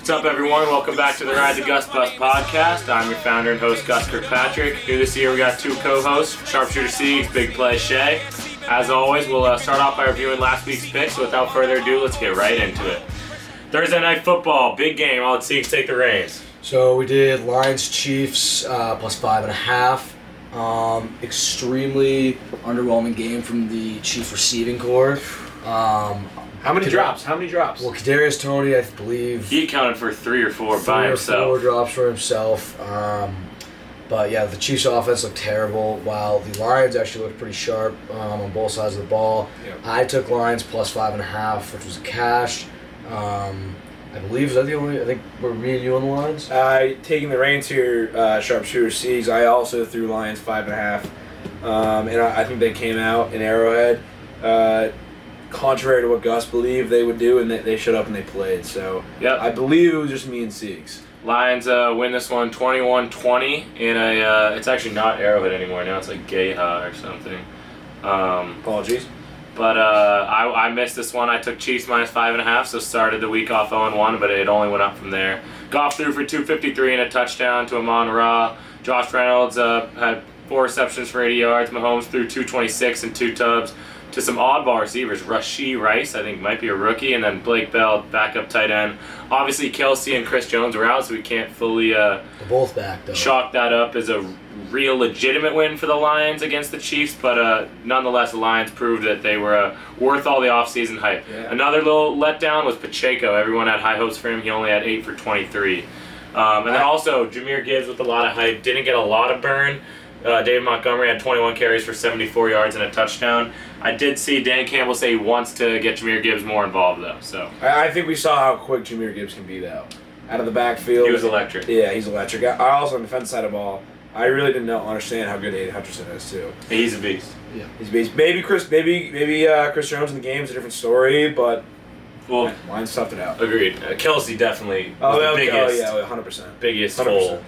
What's up, everyone? Welcome back to the Ride the Gus Bus podcast. I'm your founder and host, Gus Kirkpatrick. Here this year, we got two co-hosts, Sharpshooter Siegs, Big Play Shay. As always, we'll start off by reviewing last week's picks. So without further ado, let's get right into it. Thursday night football, big game. I'll let Siegs take the reins. So we did Lions-Chiefs plus 5.5. Extremely underwhelming game from the Chiefs receiving corps. How many drops? Well, Kadarius Toney, I believe, He accounted for three or four by himself. 4 drops for himself. But yeah, the Chiefs' offense looked terrible, while the Lions actually looked pretty sharp on both sides of the ball. Yep. I took Lions plus 5.5, which was a cash. I believe, is that the only? I think were me and you on the Lions. Taking the reins here, Sharpshooter Siegs. I also threw Lions 5.5, and I think they came out in Arrowhead, contrary to what Gus believed they would do, and they showed up and they played. So Yep. I believe it was just me and Siegs. Lions win this one 21-20 in a, it's actually not Arrowhead anymore. Now it's like Gayha or something. Apologies. But I missed this one. I took Chiefs minus 5.5, so started the week off 0-1, but it only went up from there. Goff threw for 253 and a touchdown to Amon-Ra. Josh Reynolds had 4 receptions for 80 yards. Mahomes threw 226 and 2 tubs to some oddball receivers. Rashee Rice, I think, might be a rookie, and then Blake Bell, backup tight end. Obviously, Kelsey and Chris Jones were out, so we can't fully They're both back though. chalk that up as a real legitimate win for the Lions against the Chiefs, but nonetheless, the Lions proved that they were worth all the offseason hype. Yeah. Another little letdown was Pacheco. Everyone had high hopes for him. He only had 8 for 23. And then also, Jahmyr Gibbs with a lot of hype. Didn't get a lot of burn. David Montgomery had 21 carries for 74 yards and a touchdown. I did see Dan Campbell say he wants to get Jahmyr Gibbs more involved, though. So I think we saw how quick Jahmyr Gibbs can be, though. Out of the backfield. he was electric. Yeah, he's electric. I also, on the defense side of the ball, I really didn't understand how good Aiden Hutchinson is, too. He's a beast. Yeah. He's based. Maybe Chris Jones in the game is a different story, but Well, Lions toughed it out. agreed. Kelsey definitely was the biggest, yeah, 100%. biggest 100%. hole.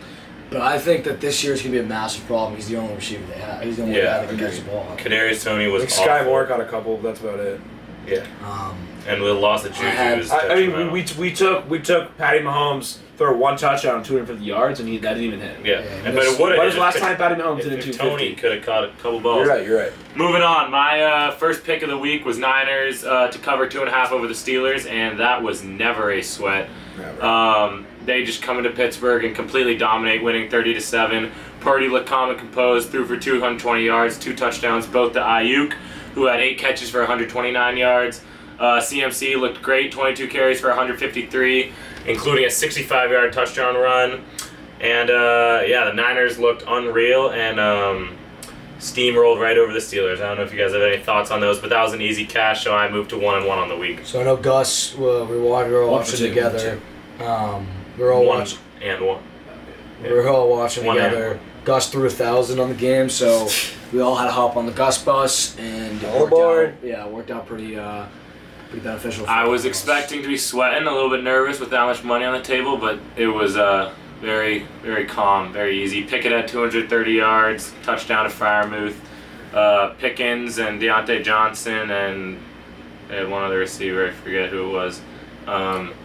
But I think that this year is going to be a massive problem. He's the only receiver they have. He's the only guy that can catch the ball. Kadarius Toney was I think Sky awful. Moore got a couple. That's about it. Yeah. Um, And the loss of Juju was I mean, detrimental. we took Patty Mahomes throw one touchdown on 250 yards, and that didn't even hit. Yeah, Yeah, but it would have. When was the last time Patty Mahomes did a If 250? Tony could have caught a couple balls. You're right. Moving on, my first pick of the week was Niners to cover 2.5 over the Steelers, and that was never a sweat. Never. They just come into Pittsburgh and completely dominate, winning 30-7. Purdy looked calm and composed, threw for 220 yards, 2 touchdowns, both to Ayuk, who had 8 catches for 129 yards. CMC looked great, 22 carries for 153, including a 65-yard touchdown run. And the Niners looked unreal and steamrolled right over the Steelers. I don't know if you guys have any thoughts on those, but that was an easy cash, so I moved to 1-1 on the week. so I know Gus, we were all watching together. We were all watching. We were all watching together. Gus threw 1,000 on the game, so we all had to hop on the Gus bus, and All aboard. it worked out pretty beneficial. For I was all of us. expecting to be sweating, a little bit nervous with that much money on the table, but it was very, very calm, very easy. Pickett had 230 yards, touchdown to Freiermuth. Pickens and Deontay Johnson, and they had one other receiver, I forget who it was.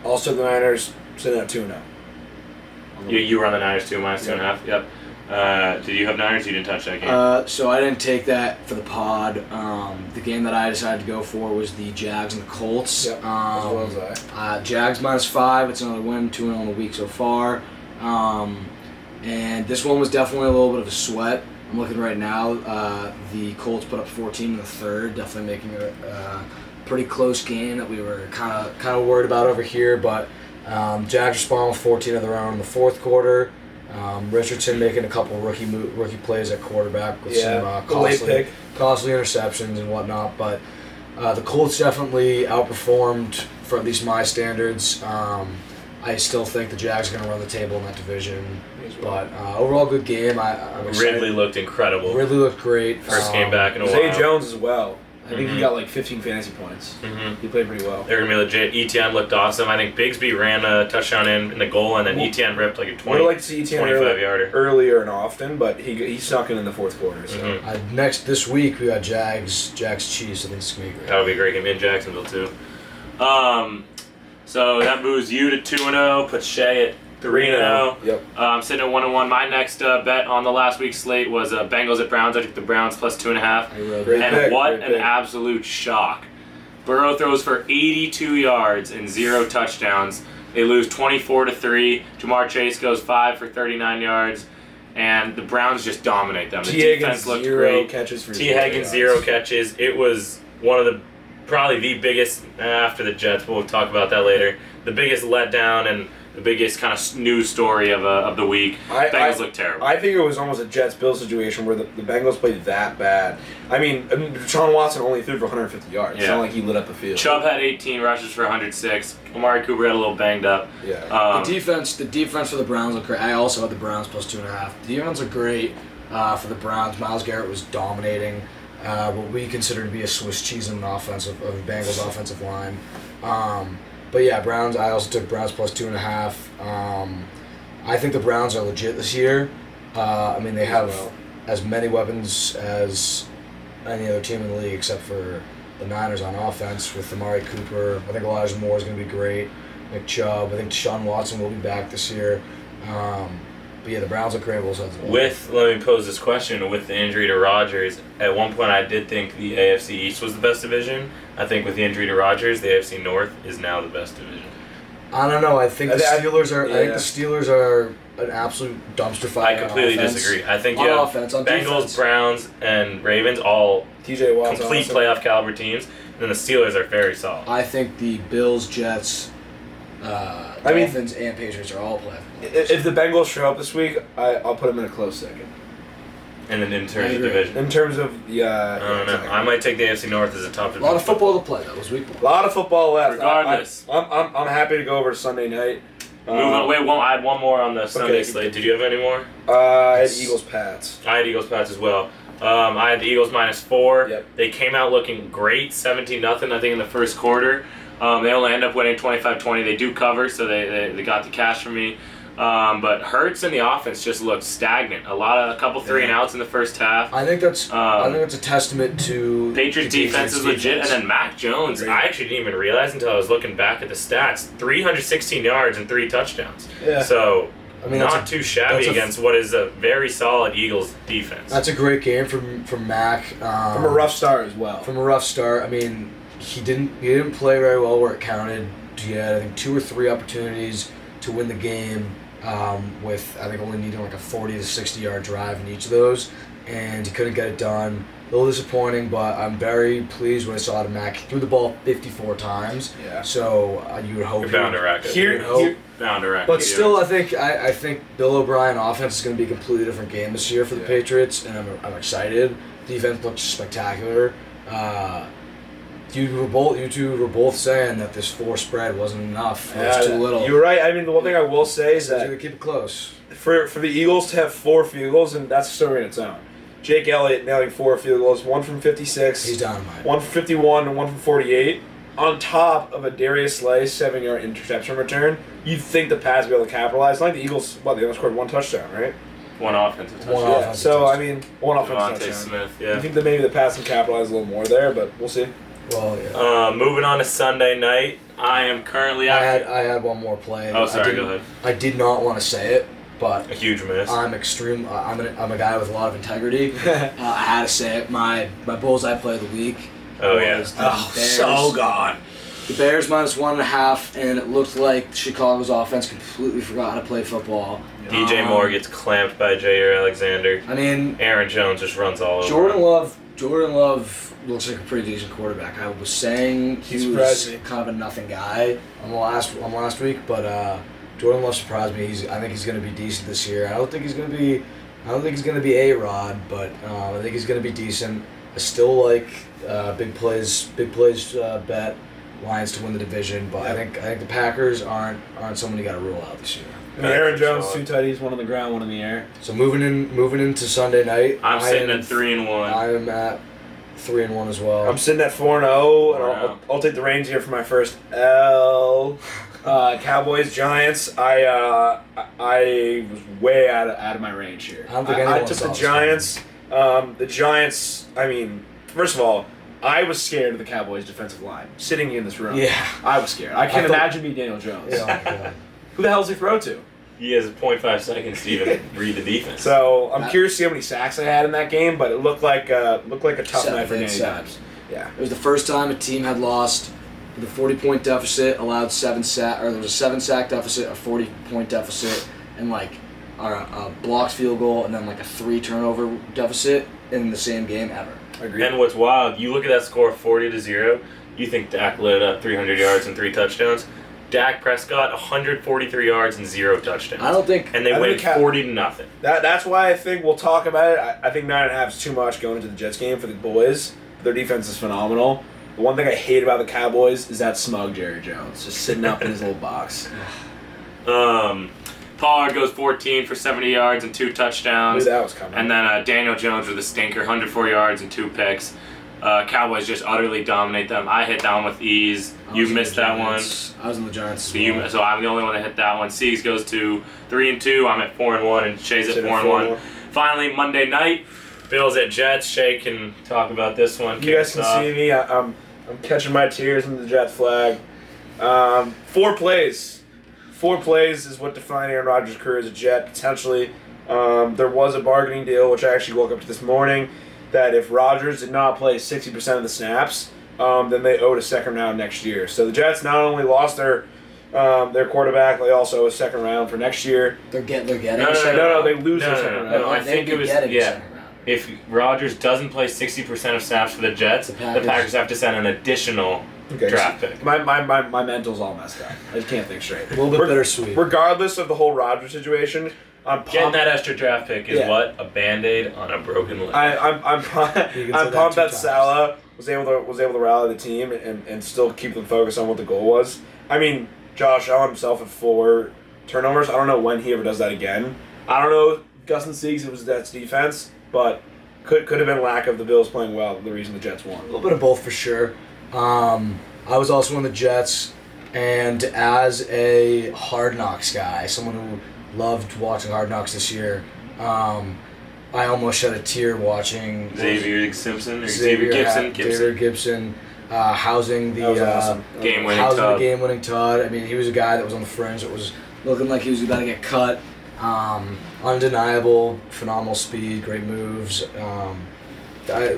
Also, the Niners sitting at 2-0. You were on the Niners too, minus 2.5. Yep. Did you have Niners? You didn't touch that game. So I didn't take that for the pod. The game that I decided to go for was the Jags and the Colts. Yep, as well as I. Jags minus 5. It's another win, 2-0 in the week so far. And this one was definitely a little bit of a sweat. I'm looking right now. The Colts put up 14 in the third, definitely making it a pretty close game that we were kind of worried about over here. But Jags respond with 14 of their own in the fourth quarter. Richardson making a couple rookie plays at quarterback with some late pick. costly interceptions and whatnot. But the Colts definitely outperformed for at least my standards. I still think the Jags are going to run the table in that division. But overall, good game. I'm excited. Ridley looked incredible. Ridley looked great. First game back in a while. Zay Jones as well. I think Mhm. he got like 15 fantasy points. Mm-hmm. He played pretty well. They're going to be legit. ETN looked awesome. I think Bigsby ran a touchdown in the goal, and then ETN ripped like a I 20, would like to see ETN 25-yarder. earlier and often, but he snuck in the fourth quarter. So. Mhm. This week we got Jags Chiefs. I think it's going to be great. That would be a great game in Jacksonville, too. So that moves you to 2-0, puts Shea at 3-0. Yep. I'm sitting at 1-1. My next bet on the last week's slate was Bengals at Browns. I took the Browns plus 2.5. Great And pick, what great an pick. absolute shock. Burrow throws for 82 yards and 0 touchdowns. They lose 24-3. Jamar Chase goes 5 for 39 yards. And the Browns just dominate them. The T. Higgins, defense looked 0 great. catches for T. 0 Higgins, yards. 0 catches. It was one of the, probably the biggest, after the Jets, we'll talk about that later, the biggest letdown and the biggest kind of news story of the week. Bengals look terrible. I think it was almost a Jets-Bills situation where the Bengals played that bad. I mean, Deshaun Watson only threw for 150 yards. It's Yeah. not like he lit up the field. Chubb had 18 rushes for 106. Amari Cooper had a little banged up. Yeah. The defense for the Browns look great. I also had the Browns plus 2.5. The defense look great for the Browns. Myles Garrett was dominating what we consider to be a Swiss cheese in an offensive of the Bengals offensive line. But yeah, Browns. I also took Browns plus 2.5. I think the Browns are legit this year. I mean, they have as many weapons as any other team in the league except for the Niners on offense with Amari Cooper. I think Elijah Moore is going to be great. Nick Chubb. I think Deshaun Watson will be back this year. But yeah, the Browns look great. Both sides of the ball. Let me pose this question. With the injury to Rodgers, at one point I did think the AFC East was the best division. I think with the injury to Rodgers, the AFC North is now the best division. I don't know. I think the Steelers are. yeah. I think the Steelers are an absolute dumpster fire. I completely on offense. disagree. I think On you have offense, on Bengals, defense. Browns, and Ravens all TJ Watt's complete awesome. playoff caliber teams. And then the Steelers are very solid. I think the Bills, Jets, Dolphins, and Patriots are all playoff. If the Bengals show up this week, I'll put them in a close second. And then in I terms of agree. division, In terms of I don't know. I might take the AFC North as a top A division. lot of football to play. That was week one. A lot of football left. Regardless. I'm happy to go over to Sunday night. Move on. Wait, I had one more on the Sunday Okay. slate. Did you have any more? I had Eagles Pats. I had Eagles Pats as well. I had the Eagles -4. Yep. They came out looking great, 17-0, I think, in the first quarter. They only end up winning 25-20. They do cover, so they got the cash from me. But Hurts and the offense just looked stagnant. A couple 3-and-outs in the first half. I think that's a testament to Patriots the defense is legit, and defense. then Mac Jones. Agreed. I actually didn't even realize until I was looking back at the stats. 316 yards and 3 touchdowns. Yeah. So I mean, not too shabby that's a- against what is a very solid Eagles defense. That's a great game from Mac. From a rough start as well. From a rough start. I mean, he didn't play very well where it counted. He had, I think, 2 or 3 opportunities to win the game. With I think only needing like a 40 to 60 yard drive in each of those, and he couldn't get it done. A little disappointing, but I'm very pleased when I saw it. Mac threw the ball 54 times. Yeah. So you would hope. You're bound to rack it. Here- Bound to rack it. But still, I think Bill O'Brien offense is going to be a completely different game this year for the Yeah. Patriots, and I'm excited. Defense looks spectacular. You two were both saying that this 4 spread wasn't enough. It was too little. You're right. I mean, the one thing I will say is So that you keep it close. for the Eagles to have 4 field goals, and that's a story in its own. Jake Elliott nailing 4 field goals, 1 from 56, He's dynamite. 1 from 51, and 1 from 48. On top of a Darius Slay 7-yard interception return, you'd think the Pats would be able to capitalize. Like the Eagles, they only scored 1 touchdown, right? one offensive touchdown. One Yeah. offensive So I touchdown. mean, 1 offensive Devontae touchdown. Smith, You yeah. think that maybe the Pats can capitalize a little more there, but we'll see. Well, yeah. Moving on to Sunday night, I am currently I out. had one more play. Oh, sorry, I go ahead. I did not want to say it, but A huge miss. I'm a guy with a lot of integrity. I had to say it. My bullseye play of the week. Oh, yeah. was the Bears. gone. The Bears -1.5, and it looked like Chicago's offense completely forgot how to play football. DJ Moore gets clamped by Jair Alexander. I mean, Aaron Jones just runs all over. Jordan him. Love looks like a pretty decent quarterback. I was saying He he was surprised me. kind of a nothing guy on last week, but Jordan Love surprised me. I think he's going to be decent this year. I don't think he's going to be A-Rod, but I think he's going to be decent. I still like big plays bet Lions to win the division, but I think the Packers aren't someone you got to rule out this year. I mean, Aaron Jones, Solid. 2 tutties, 1 on the ground, 1 in the air. So moving into Sunday night, I'm sitting am- at 3-1. I am at 3-1 as well. I'm sitting at 4-0, and Wow. I'll take the reins here for my first L. Cowboys, Giants. I was way out of my range here. I don't think I anyone took saw the this Giants. The Giants. I mean, first of all, I was scared of the Cowboys' defensive line sitting in this room. Yeah. I was scared. I can't I thought- imagine being Daniel Jones. Oh, my God. Who the hell does he throw to? He has 0.5 seconds to even read the defense. So I'm curious to see how many sacks I had in that game, but it looked like a tough Seven, night for they Danny had Dimes. Yeah. It was the first time a team had lost with a 40-point deficit, allowed 7 sack, or there was a 7-sack deficit, a 40-point deficit, and like a blocked field goal, and then like a 3-turnover deficit in the same game ever. Agreed. And what's wild, you look at that score 40-0, you think Dak lit up 300 yards and 3 touchdowns. Dak Prescott 143 yards and 0 touchdowns. I don't think. And they I win think 40-0. That's why I think we'll talk about it. I think 9.5 is too much going into the Jets game for the boys. Their defense is phenomenal. The one thing I hate about the Cowboys is that smug Jerry Jones just sitting up in his little box. Pollard goes 14 for 70 yards and 2 Knew touchdowns. that was coming. And then Daniel Jones with a stinker, 104 yards and 2 picks. Cowboys just utterly dominate them. I hit that one with ease. I You was in the missed that one. Giants. I was in the Giants. So I'm the only one that hit that one. Siegs goes to 3-2. I'm at 4-1, and Shay's at Shay's at 4-1. 4-1. Finally, Monday night, Bills at Jets. Shay can talk about this one. You guys can see me. I'm catching my tears in the Jets flag. 4 plays. 4 plays is what defined Aaron Rodgers' career as a Jet, potentially. There was a bargaining deal, which I actually woke up to this morning, that if Rodgers did not play 60% of the snaps, then they owed a second round next year. So the Jets not only lost their quarterback, they also owe a second round for next year. They're getting. No, they lose their second round. No, I think it was, if Rodgers doesn't play 60% of snaps for the Jets, the Packers have to send an additional draft pick. My mental's all messed up. I just can't think straight. A little bit bittersweet. Regardless of the whole Rodgers situation, I'm Getting pumped. that extra draft pick is Yeah. what? A Band-Aid on a broken leg. I'm pumped that that 2 Salah was able to rally the team and still keep them focused on what the goal was. I mean, Josh Allen himself at 4 turnovers. I don't know when he ever does that again. I don't know, Gus and Siegs, it was Jets defense, but could have been lack of the Bills playing well the reason the Jets won. A little bit of both for sure. I was also on the Jets, and as a Hard Knocks guy, someone who loved watching Hard Knocks this year, I almost shed a tear watching Xavier Simpson or Xavier Gibson. Xavier Gibson housing the That was awesome. Game-winning tud. I mean, he was a guy that was on the fringe that was looking like he was about to get cut. Undeniable, phenomenal speed, great moves.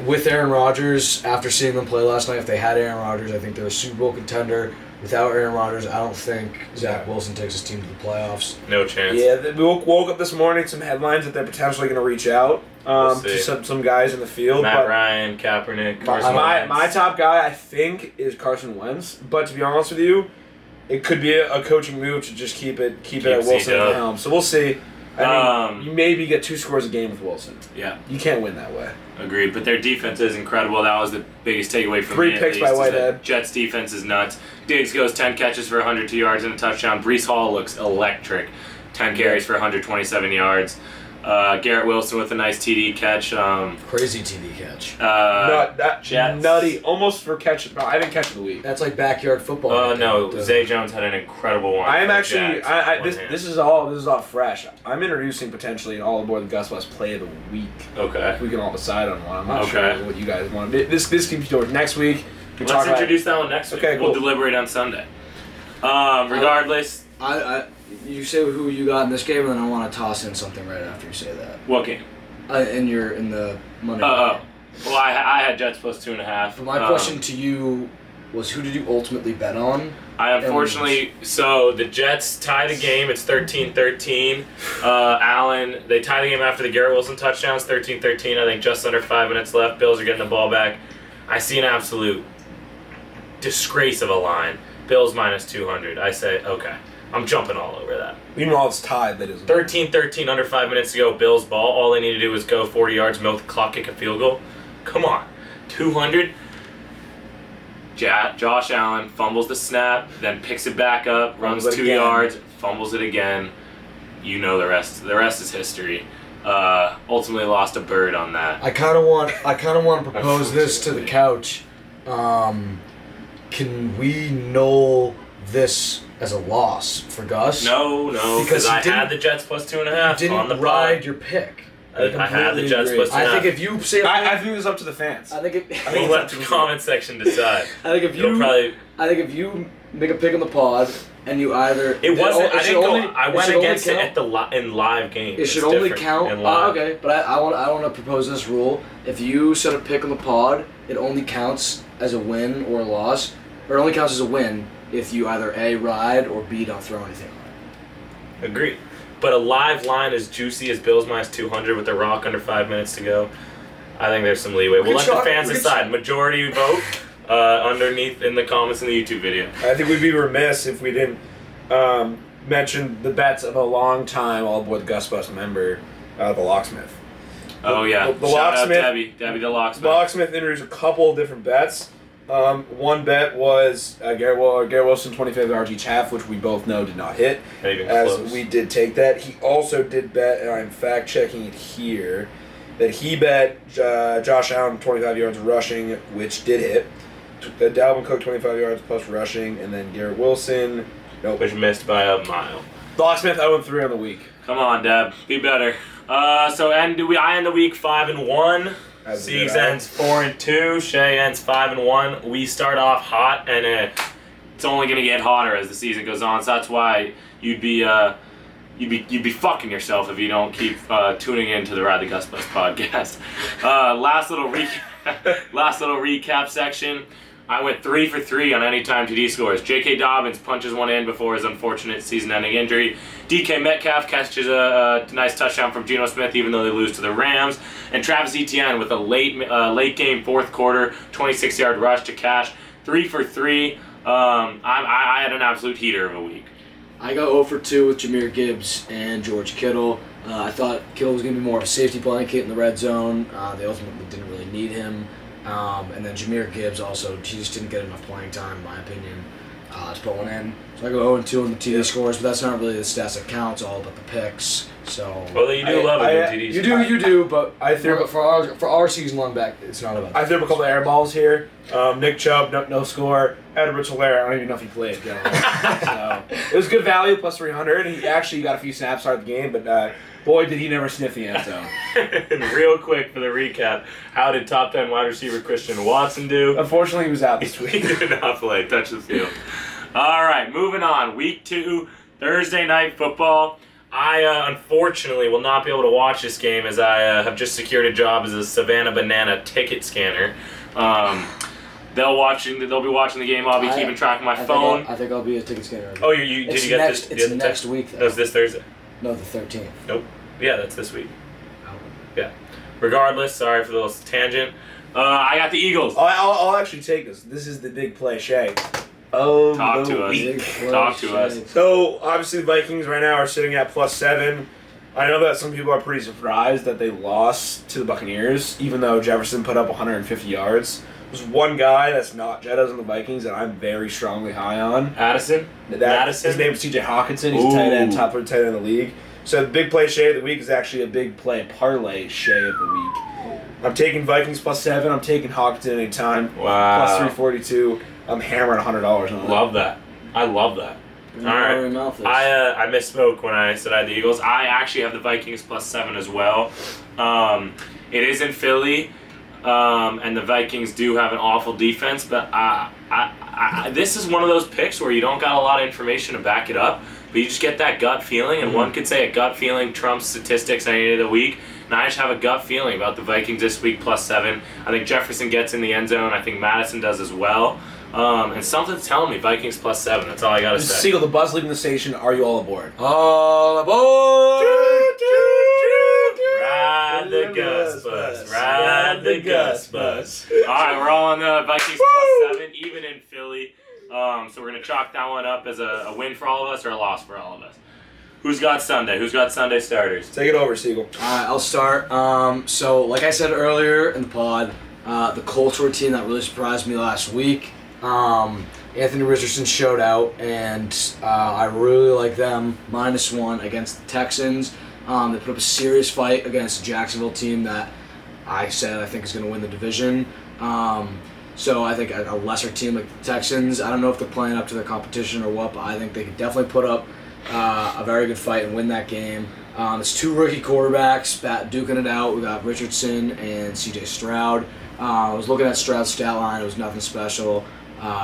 With Aaron Rodgers, after seeing them play last night, if they had Aaron Rodgers, I think they're a Super Bowl contender. Without Aaron Rodgers, I don't think Zach Wilson takes his team to the playoffs. No chance. Yeah, we woke up this morning some headlines that they're potentially going to reach out to some guys in the field. Matt but Ryan, Kaepernick, Carson my Wentz. top guy, I think, is Carson Wentz. But to be honest with you, it could be a coaching move to just keep it at Wilson at C-Dub. the helm. So we'll see. I mean, Um, you maybe get 2 scores a game with Wilson. Yeah, You can't win that way. agreed. But their defense is incredible. That was the biggest takeaway from 3 me. picks at by least, is that Whitehead. Jets defense is nuts. Diggs goes 10 catches for 102 yards and a touchdown. Brees Hall looks electric. 10 carries for 127 yards. Garrett Wilson with a nice TD catch. Crazy TV catch. Jets. Nutty, almost for catch. No, I didn't catch of the week. That's like backyard football. right No, there. Zay Jones had an incredible one. I am for the actually. Jags. This is all fresh. I'm introducing potentially an all aboard the Gus West play of the week. Okay. We can all decide on one. I'm not Okay. sure what you guys want. This keeps yours next week. We Let's talk about- introduce that one next week. Okay, We'll cool. deliberate on Sunday. Regardless, You say who you got in this game, and then I want to toss in something right after you say that. what game? In the Monday. Well, I had Jets plus 2.5. But my question to you was, who did you ultimately bet on? I unfortunately, so the Jets tie the game. It's 13-13. Allen, they tie the game after the Garrett Wilson touchdowns, 13-13. I think just under 5 minutes left. Bills are getting the ball back. I see an absolute disgrace of a line. Bills minus 200. I say, okay, I'm jumping all over that. Meanwhile, it's tied. That isn't. 13-13, under 5 minutes to go. Bills ball. All they need to do is go 40 yards, milk the clock, kick a field goal. Come on, 200. Josh Allen fumbles the snap, then picks it back up, runs Fumbles it 2 again. yards, fumbles it again. You know the rest. The rest is history. Ultimately lost a bird on that. I kind of want to propose this to the couch. Can we null this as a loss for Gus? No, Because because he I didn't- had the Jets plus 2.5 You on the didn't ride pod. your pick. I I had the completely Jets agree. plus I 2.5. think if you say, I think it's up to the fans. I think if, We'll let the comment section decide. I think if You'll you, probably. I think if you make a pick on the pod and you either It wasn't. I should didn't only- go. I it went should only against it count- at the in live games. It It's should only different count. in live. Okay, but I want to propose this rule. If you set a pick on the pod, it only counts as a win or a loss, or it only counts as a win if you either A, ride, or B, don't throw anything on it. Agreed. But a live line as juicy as Bills minus 200 with the Rock under 5 minutes to go, I think there's some leeway. We'll let the fans decide. Majority vote underneath in the comments in the YouTube video. I think we'd be remiss if we didn't mention the bets of a long time All Aboard the Gus Bus member, the Locksmith. Oh yeah. The Shout out locksmith- Debbie the locksmith. Locksmith introduced a couple of different bets. One bet was Garrett Wilson 25 yards each half, which we both know did not hit, Not even as close. we did take that. He also did bet, and I'm fact checking it here, that he bet Josh Allen 25 yards rushing, which did hit. Dalvin Cook 25 yards plus rushing, and then Garrett Wilson. Nope. Which missed by a mile. Locksmith 0-3 on the week. Come on, Deb. Be better. So I end the week 5-1. As Siegs did I. ends 4-2. Shay ends 5-1. We start off hot, and it's only gonna get hotter as the season goes on. So that's why you'd be fucking yourself if you don't keep tuning in to the Ride the Gus Bus podcast. Last little recap section. I went 3 for 3 on anytime TD scores. J.K. Dobbins punches one in before his unfortunate season-ending injury. DK Metcalf catches a nice touchdown from Geno Smith, even though they lose to the Rams. And Travis Etienne with a late game fourth quarter 26-yard rush to cash. 3 for 3. I had an absolute heater of a week. I got 0 for 2 with Jahmyr Gibbs and George Kittle. I thought Kittle was going to be more of a safety blanket in the red zone. They ultimately didn't really need him. And then Jahmyr Gibbs also, he just didn't get enough playing time, in my opinion, to put one in. So I go 0-2 on the TD scores, but that's not really the stats that count. It's all about the picks. So Well, you do love a good TD you do, but I threw for our season long back, it's not about. I threw up a couple of air balls here. Nick Chubb, no score. Edwards Hilaire, I don't even know if he played. So, it was good value, plus 300. He actually got a few snaps out of the game, but boy, did he never sniff the end zone. Real quick for the recap, how did top 10 wide receiver Christian Watson do? Unfortunately, he was out this He week. did not play, touch the field. All right, moving on. Week 2, Thursday night football. I unfortunately will not be able to watch this game as I have just secured a job as a Savannah Banana ticket scanner. They'll be watching the game. I'll be keeping track of my phone. I think I'll be a ticket scanner. Oh, did you get next, this? It's next week, though. No, it's this Thursday. No, the 13th. Nope. Yeah, that's this week. Yeah. Regardless, sorry for the little tangent. I got the Eagles. I'll actually take this. This is the big play, Shay. Oh, Talk to us. Big play, Talk to us. Shea. So, obviously, the Vikings right now are sitting at plus 7. I know that some people are pretty surprised that they lost to the Buccaneers, even though Jefferson put up 150 yards. There's one guy that's not Jettas on the Vikings that I'm very strongly high on. Addison? Madison? His name is TJ Hawkinson. He's a tight end, top 3 tight end in the league. So the big play Shay of the week is actually a big play parlay Shay of the week. I'm taking Vikings plus 7. I'm taking Hawkinson anytime. Wow. Plus 342. I'm hammering $100 on it. Love that. I love that. All right. I misspoke when I said I had the Eagles. I actually have the Vikings plus 7 as well. It is in Philly, and the Vikings do have an awful defense, but this is one of those picks where you don't got a lot of information to back it up, but you just get that gut feeling, and one could say a gut feeling trumps statistics any day of the week. And I just have a gut feeling about the Vikings this week plus 7. I think Jefferson gets in the end zone. I think Madison does as well. And something's telling me Vikings plus 7. That's all I gotta say. Siegel, the buzz leaving the station. Are you all aboard? All aboard! Ride the Gus Bus. Ride the Gus Bus. Alright, we're all on the Vikings plus 7, even in Philly. So we're gonna chalk that one up as a win for all of us or a loss for all of us. Who's got Sunday? Who's got Sunday starters? Take it over, Siegel. Alright, I'll start. So like I said earlier in the pod, the Colts were a team that really surprised me last week. Anthony Richardson showed out, and I really like them. -1 against the Texans. They put up a serious fight against a Jacksonville team that I think is going to win the division. So I think a lesser team like the Texans, I don't know if they're playing up to their competition or what, but I think they could definitely put up a very good fight and win that game. It's two rookie quarterbacks duking it out. We got Richardson and C.J. Stroud. I was looking at Stroud's stat line. It was nothing special.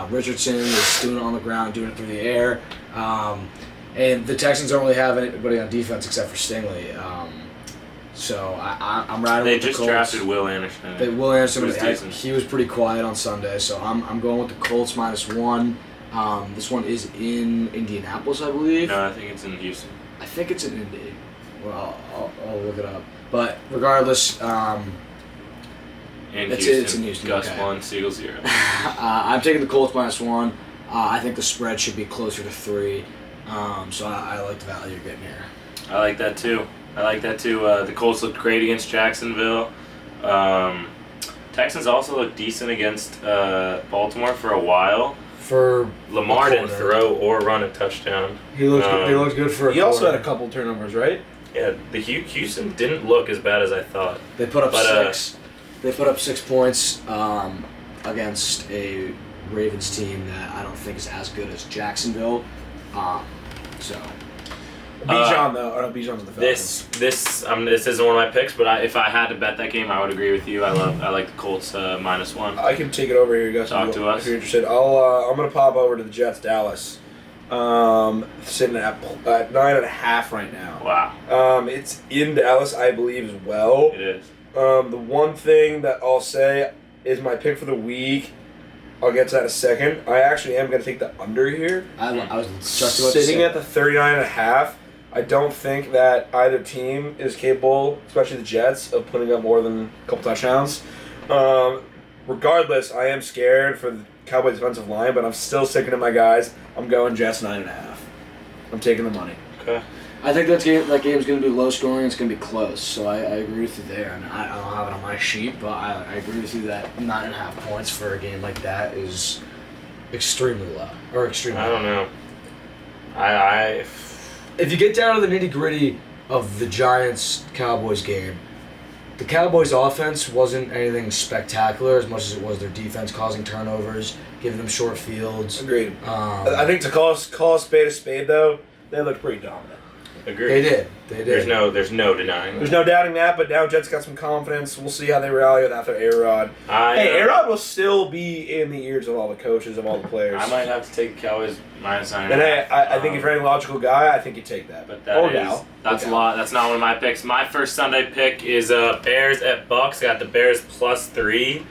Richardson is doing it on the ground, doing it through the air. And the Texans don't really have anybody on defense except for Stingley. So I'm riding They with the just Colts. drafted Will Anderson. Will Anderson, Who's decent. he was pretty quiet on Sunday, so I'm going with the Colts -1. This one is in Indianapolis, I believe. No, I think it's in Houston. I think it's in Indy. Well, I'll look it up. But regardless, In It's Houston. in Houston, Gus okay. 1, Siegel 0. I'm taking the Colts -1. I think the spread should be closer to 3. So I like the value you're getting here. I like that too. The Colts looked great against Jacksonville. Texans also looked decent against Baltimore for a while. For Lamar didn't corner. throw or run a touchdown. he looked good for a He also corner. had a couple turnovers, right? Yeah, the Houston didn't look as bad as I thought. They put up But, 6. They put up 6 points against a Ravens team that I don't think is as good as Jacksonville. So Bijan though, or no, Bijan's in the Falcons. This isn't one of my picks, but if I had to bet that game, I would agree with you. I like the Colts -1. I can take it over here, Gus. Talk if to you- us. If you're interested, I'm gonna pop over to the Jets, Dallas. Sitting at 9.5 right now. Wow, It's in Dallas, I believe, as well. it is. The one thing that I'll say is my pick for the week. I'll get to that in a second. I actually am going to take the under here. I was just about to Sitting say at the 39.5, I don't think that either team is capable, especially the Jets, of putting up more than a couple touchdowns. Regardless, I am scared for the Cowboys defensive line, but I'm still sticking to my guys. I'm going Jets 9.5. I'm taking the money. Okay. I think that game's going to be low scoring. It's going to be close. So I agree with you there. And I don't have it on my sheet, but I agree with you that 9.5 points for a game like that is extremely low or extremely. I don't know. I If you get down to the nitty gritty of the Giants Cowboys game, the Cowboys offense wasn't anything spectacular as much as it was their defense causing turnovers, giving them short fields. Agreed. I think to call a spade a spade, though, they looked pretty dominant. agree. They did. There's no denying. There's no doubting that, but now Jets got some confidence. We'll see how they rally with after A-Rod. Hey, A-Rod will still be in the ears of all the coaches, of all the players. I might have to take the Cowboys -9.5. And hey, I think if you're any logical guy, I think you take that. But That's a lot. That's not one of my picks. My first Sunday pick is Bears at Bucks. Got the Bears +3.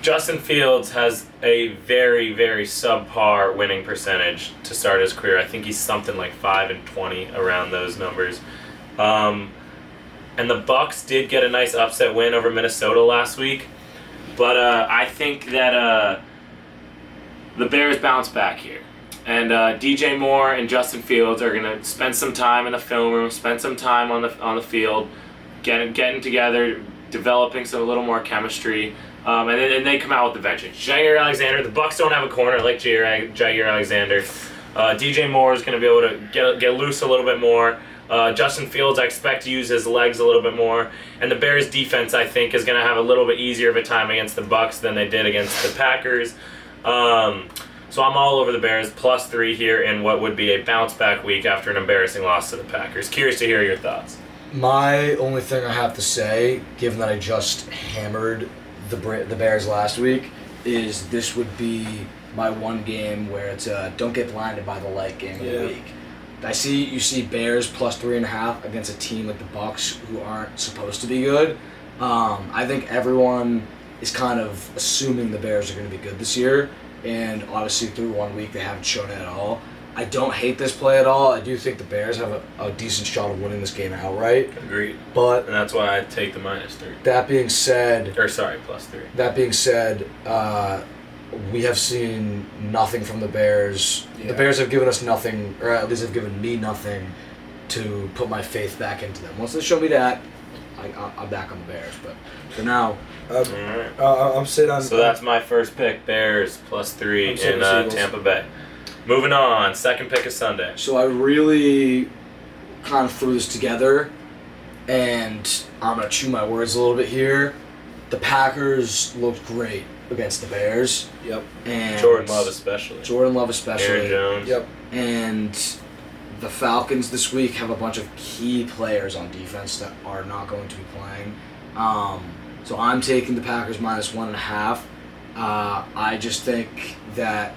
Justin Fields has a very, very subpar winning percentage to start his career. I think he's something like 5-20 around those numbers. And the Bucks did get a nice upset win over Minnesota last week, but I think that the Bears bounce back here. And DJ Moore and Justin Fields are gonna spend some time in the film room, spend some time on the field, getting together, developing a little more chemistry, and they come out with the vengeance. Jair Alexander, the Bucks don't have a corner like Jair Alexander. DJ Moore is gonna be able to get loose a little bit more. Justin Fields, I expect to use his legs a little bit more, and the Bears defense, I think, is gonna have a little bit easier of a time against the Bucks than they did against the Packers. So I'm all over the Bears, +3 here in what would be a bounce-back week after an embarrassing loss to the Packers. Curious to hear your thoughts. My only thing I have to say, given that I just hammered the Bears last week, is this would be my one game where it's don't get blinded by the light game of the week. You see Bears +3.5 against a team like the Bucks who aren't supposed to be good. I think everyone is kind of assuming the Bears are going to be good this year, and obviously through 1 week they haven't shown it at all. I don't hate this play at all. I do think the Bears have a decent shot of winning this game outright. Agreed. But And that's why I take the -3. that being said, +3. We have seen nothing from the Bears. Yeah. The Bears have given us nothing, or at least have given me nothing to put my faith back into them. Once they show me that, I'm back on the Bears. But for now, All right. I'm sitting on. So that's my first pick, Bears +3 I'm sitting in with Eagles. Tampa Bay. Moving on, second pick of Sunday. so I really kind of threw this together, and I'm going to chew my words a little bit here. The Packers looked great against the Bears. Yep. And Jordan Love especially. Jordan Love especially. Aaron Jones. Yep. And the Falcons this week have a bunch of key players on defense that are not going to be playing. So I'm taking the Packers -1.5. I just think that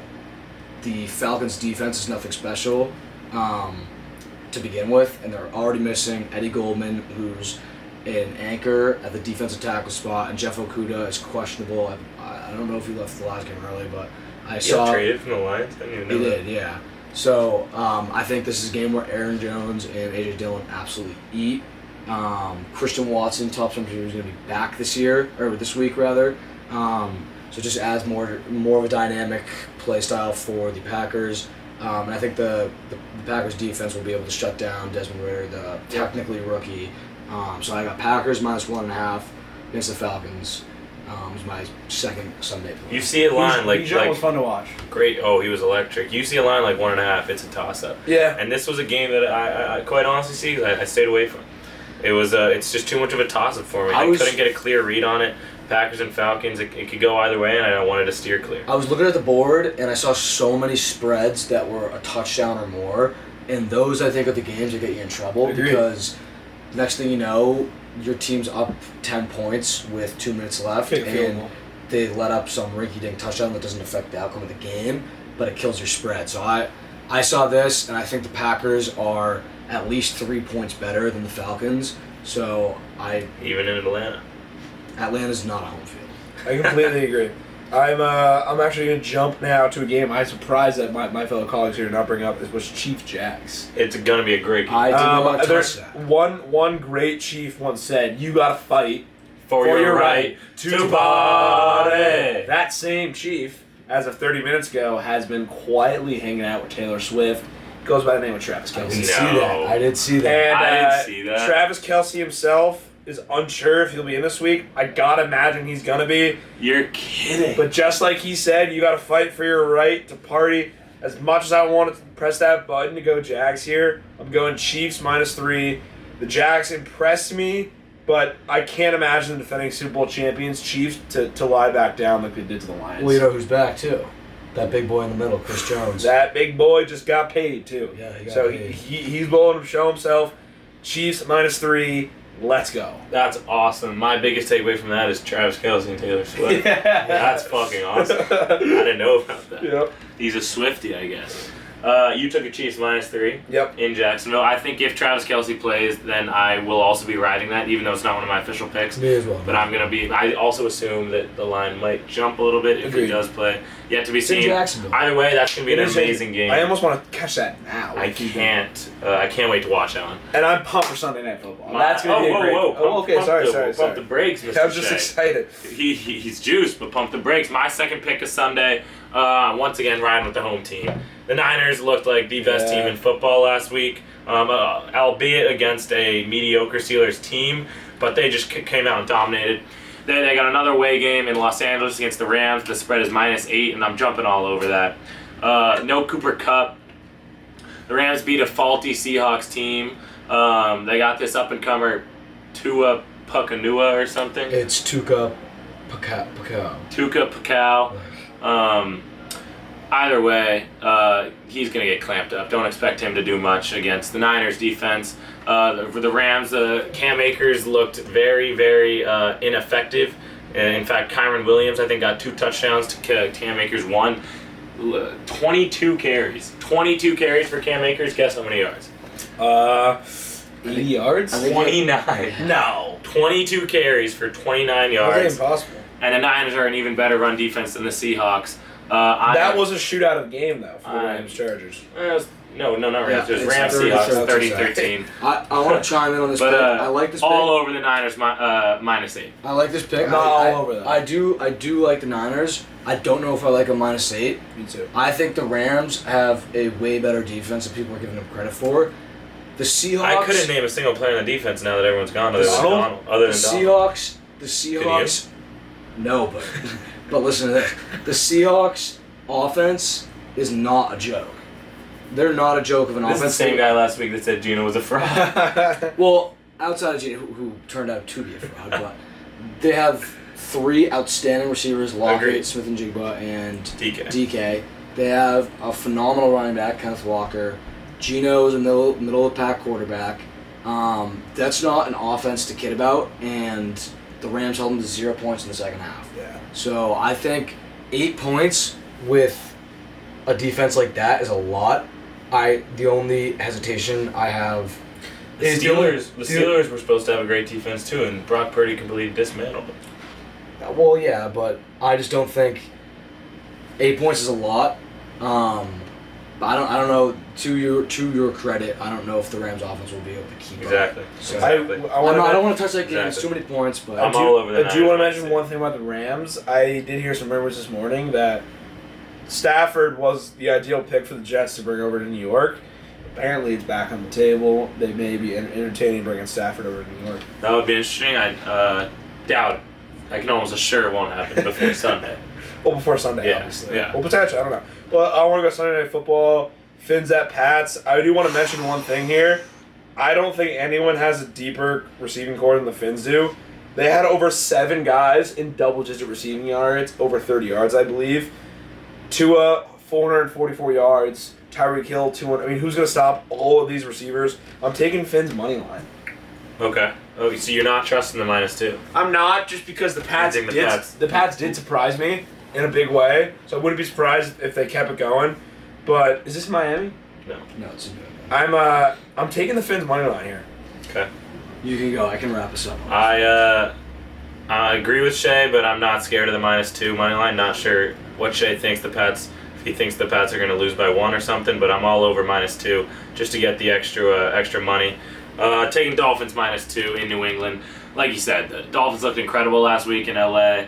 the Falcons' defense is nothing special to begin with, and they're already missing Eddie Goldman, who's an anchor at the defensive tackle spot, and Jeff Okudah is questionable. I don't know if he left the last game early, but I saw... He got traded from the Lions? I didn't even know He that. did, yeah. So I think this is a game where Aaron Jones and A.J. Dillon absolutely eat. Christian Watson, top somebody who's going to be back this week rather. So it just adds more of a dynamic play style for the Packers. And I think the Packers defense will be able to shut down Desmond Ridder, the technically rookie. So I got Packers -1.5 against the Falcons. Is my second Sunday play. You see a line Bijan was fun to watch. great. Oh, he was electric. You see a line like 1.5. It's a toss-up. Yeah. And this was a game that I quite honestly see. I stayed away from. It was it's just too much of a toss-up for me. I couldn't get a clear read on it. Packers and Falcons. It could go either way, and I wanted to steer clear. I was looking at the board, and I saw so many spreads that were a touchdown or more, and those, I think, are the games that get you in trouble. Agreed. Because next thing you know, your team's up 10 points with 2 minutes left, Kick field and goal. they let up some rinky-dink touchdown that doesn't affect the outcome of the game, but it kills your spread. So I saw this, and I think the Packers are at least 3 points better than the Falcons. So Even in Atlanta. Atlanta's not a home field. I completely agree. I'm actually going to jump now to a game I'm surprised that my fellow colleagues here did not bring up. This was Chiefs-Jags. It's going to be a great game. I did not touch There's that. one great Chief once said, "You got to fight for your right to party." That same Chief, as of 30 minutes ago, has been quietly hanging out with Taylor Swift. Goes by the name of Travis I Kelce. did No. see that. I did see that. And I didn't see that. Travis Kelce himself is unsure if he'll be in this week. I gotta imagine he's gonna be. You're kidding. But just like he said, you gotta fight for your right to party. As much as I wanted to press that button to go Jags here, I'm going Chiefs -3. The Jags impressed me, but I can't imagine the defending Super Bowl champions Chiefs to lie back down like they did to the Lions. Well, you know who's back too? That big boy in the middle, Chris Jones. That big boy just got paid too. Yeah, he got so paid. he's willing to show himself. Chiefs -3. Let's go. That's awesome. My biggest takeaway from that is Travis Kelce and Taylor Swift. Yeah. That's fucking awesome. I didn't know about that. Yep. He's a Swiftie, I guess. You took a Chiefs -3 Yep. in Jacksonville. I think if Travis Kelce plays, then I will also be riding that, even though it's not one of my official picks. Me as well. But I'm going to be... I also assume that the line might jump a little bit if Agreed. he does play. Yet to be It's in seen. Jacksonville. Either way, that's going to be an It is amazing game. I almost want to catch that now. I if you can't. I can't wait to watch that one. don't. And I'm pumped for Sunday Night Football. My- That's gonna be a great. Whoa. Oh, okay. Pump Sorry. the brakes, Mr. I was just Shea. excited. He's juiced, but pump the brakes. My second pick is Sunday. Once again, riding with the home team. The Niners looked like the best Yeah. team in football last week, albeit against a mediocre Steelers team, but they just came out and dominated. They got another away game in Los Angeles against the Rams. The spread is -8, and I'm jumping all over that. No Cooper Kupp. The Rams beat a faulty Seahawks team. They got this up-and-comer Tua Pukanua or something. It's Tuca Pacao. Tuca Pakau. Either way, he's going to get clamped up. Don't expect him to do much against the Niners defense. For the Rams, Cam Akers looked very, very ineffective. And in fact, Kyron Williams, I think, got 2 touchdowns to Cam Akers 1. 22 carries. 22 carries for Cam Akers. Guess how many yards? 80 yards? I think- 29. No. 22 carries for 29 That's yards. impossible. And the Niners are an even better run defense than the Seahawks. That was a shootout of the game, though, for the I'm- Rams Chargers. No, not Rams. Yeah, It was it's Rams 30, Seahawks 30, 30-13. I want to chime in on this But pick. I like this pick. all over the Niners -8. I like this pick. I'm not all over that. I do like the Niners. I don't know if I like them -8. Me too. I think the Rams have a way better defense than people are giving them credit for. The Seahawks. I couldn't name a single player on the defense now that everyone's gone other than Donald? Donald. Other The than Donald. Seahawks. No, but listen to this. The Seahawks offense is not a joke. They're not a joke of an This is the offense. same guy last week that said Gino was a fraud. Well, outside of Gene, who turned out to be a fraud, but they have 3 outstanding receivers: Lockett, Agreed. Smith and Jigba, and DK. DK. They have a phenomenal running back, Kenneth Walker. Geno is a middle of the pack quarterback. That's not an offense to kid about, and the Rams held them to 0 points in the second half. Yeah. So I think 8 points with a defense like that is a lot. The only hesitation I have The is Steelers were supposed to have a great defense too, and Brock Purdy completely dismantled them. Well, yeah, but I just don't think 8 points is a lot. But I don't know. To your credit, I don't know if the Rams offense will be able to keep Exactly. up. So Exactly. I don't want to touch that game. It's Exactly. too many points, but I'm all over the I do want to Niners, mention one thing about the Rams. I did hear some rumors this morning that Stafford was the ideal pick for the Jets to bring over to New York. Apparently, it's back on the table. They may be entertaining bringing Stafford over to New York. That would be interesting. I doubt it. I can almost assure it won't happen before Sunday. Well, before Sunday, Yeah, obviously. yeah. Well, potentially, I don't know. Well, I want to go Sunday Night Football. Fins at Pats. I do want to mention one thing here. I don't think anyone has a deeper receiving core than the Fins do. They had over 7 guys in double-digit receiving yards, over 30 yards, I believe. Tua, 444 yards. Tyreek Hill, 200. I mean, who's going to stop all of these receivers? I'm taking Fins' money line. Okay. Okay, so you're not trusting the -2. I'm not, just because the Pats think the Pats did surprise me in a big way. So I wouldn't be surprised if they kept it going. But is this Miami? No. no, it's good. I'm taking the Fins' money line here. Okay. You can go. I can wrap this up. I agree with Shay, but I'm not scared of the -2 money line. Not sure what Shay thinks the Pats. If he thinks the Pats are going to lose by 1 or something, but I'm all over -2 just to get the extra money. Taking Dolphins -2 in New England. Like you said, the Dolphins looked incredible last week in LA.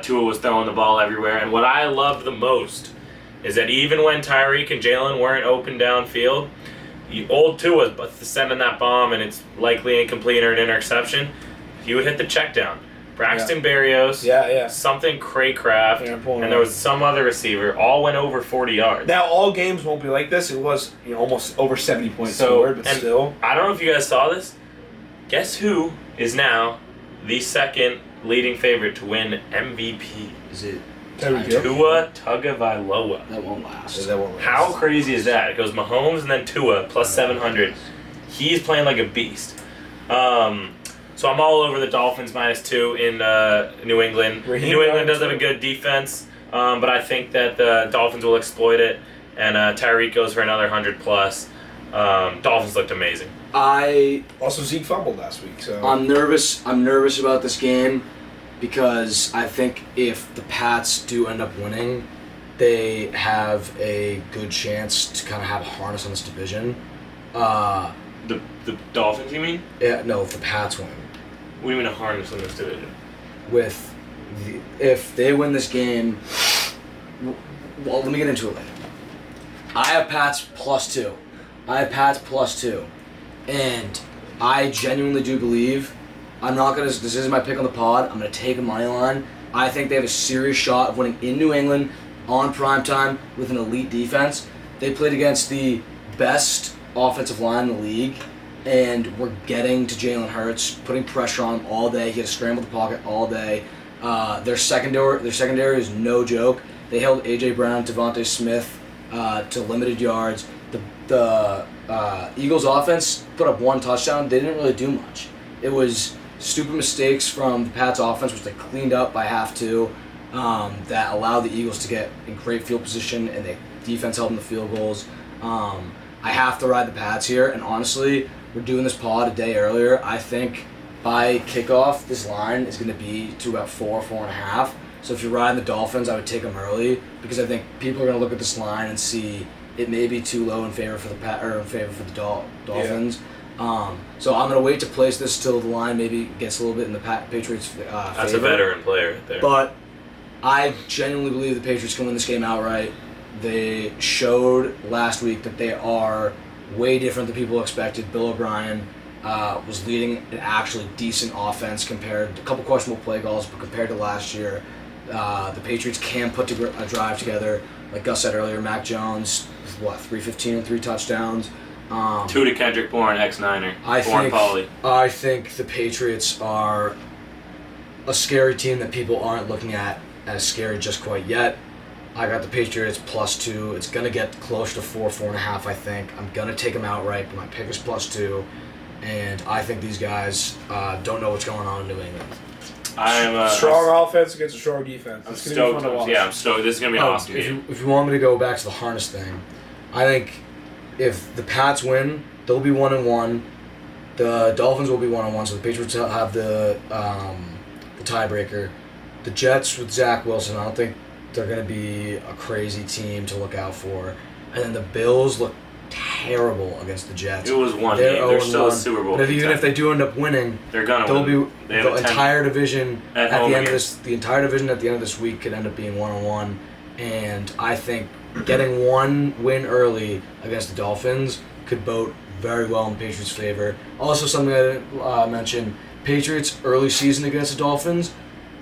Tua was throwing the ball everywhere, and what I loved the most is that even when Tyreek and Jalen weren't open downfield, old Tua sending that bomb and it's likely incomplete or an interception, he would hit the check down. Braxton Berrios, Yeah. something Craycraft, Yeah, I'm pulling and it there up. was some other receiver, all went over 40 yards. Now all games won't be like this. It was almost over 70 points So, scored, but and still. I don't know if you guys saw this. Guess who is now the second leading favorite to win MVP? Is it? Tyreek Hill? Tua Tagovailoa. That won't last. That won't last. How crazy is that? It goes Mahomes and then Tua plus 700. He's playing like a beast. So I'm all over the Dolphins -2 in New England. Raheem New England Mostert. does have a good defense, but I think that the Dolphins will exploit it. And Tyreek goes for another 100 plus. Dolphins looked amazing. Also, Zeke fumbled last week, so. I'm nervous. I'm nervous about this game because I think if the Pats do end up winning, they have a good chance to kind of have a harness on this division. The Dolphins, you mean? Yeah, no, if the Pats win, What do you mean a harness in this division? if they win this game, well, let me get into it later. I have Pats +2. And I genuinely do believe, this isn't my pick on the pod, I'm going to take a money line. I think they have a serious shot of winning in New England on primetime with an elite defense. They played against the best offensive line in the league, and we're getting to Jalen Hurts, putting pressure on him all day. He had to scramble the pocket all day. Their secondary is no joke. They held A.J. Brown, Devontae Smith to limited yards. The Eagles' offense put up 1 touchdown. They didn't really do much. It was stupid mistakes from the Pats' offense, which they cleaned up by half 2, that allowed the Eagles to get in great field position, and the defense held them to field goals. I have to ride the Pats here, and honestly, we're doing this pod a day earlier. I think by kickoff, this line is going to be to about 4.5. So if you're riding the Dolphins, I would take them early because I think people are going to look at this line and see it may be too low in favor for the Dolphins. So I'm going to wait to place this till the line maybe gets a little bit in the Patriots' favor. That's a veteran player right there. But I genuinely believe the Patriots can win this game outright. They showed last week that they are way different than people expected. Bill O'Brien was leading an actually decent offense compared to a couple questionable play calls, but compared to last year, the Patriots can put a drive together. Like Gus said earlier, Mac Jones, 315 and 3 touchdowns. 2 to Kendrick Bourne, ex-Niner. Bourne Poly. I think the Patriots are a scary team that people aren't looking at as scary just quite yet. I got the Patriots +2. It's gonna get close to 4.5. I think I'm gonna take them outright, but my pick is +2, and I think these guys don't know what's going on in New England. Strong offense against a strong defense. I'm It's gonna be fun to stoked. watch. Yeah, I'm stoked. This is gonna be an awesome game. If you want me to go back to the harness thing, I think if the Pats win, they'll be 1-1. The Dolphins will be 1-1, so the Patriots have the tiebreaker. The Jets with Zach Wilson, I don't think they're going to be a crazy team to look out for. And then the Bills look terrible against the Jets. It was one game. They're still a Super Bowl. But even if they do end up winning, they're gonna they'll win. be the entire division at the home end of against- the entire division at the end of this week could end up being 1-1. And I think getting one win early against the Dolphins could bode very well in the Patriots' favor. Also, something I didn't mention: Patriots early season against the Dolphins,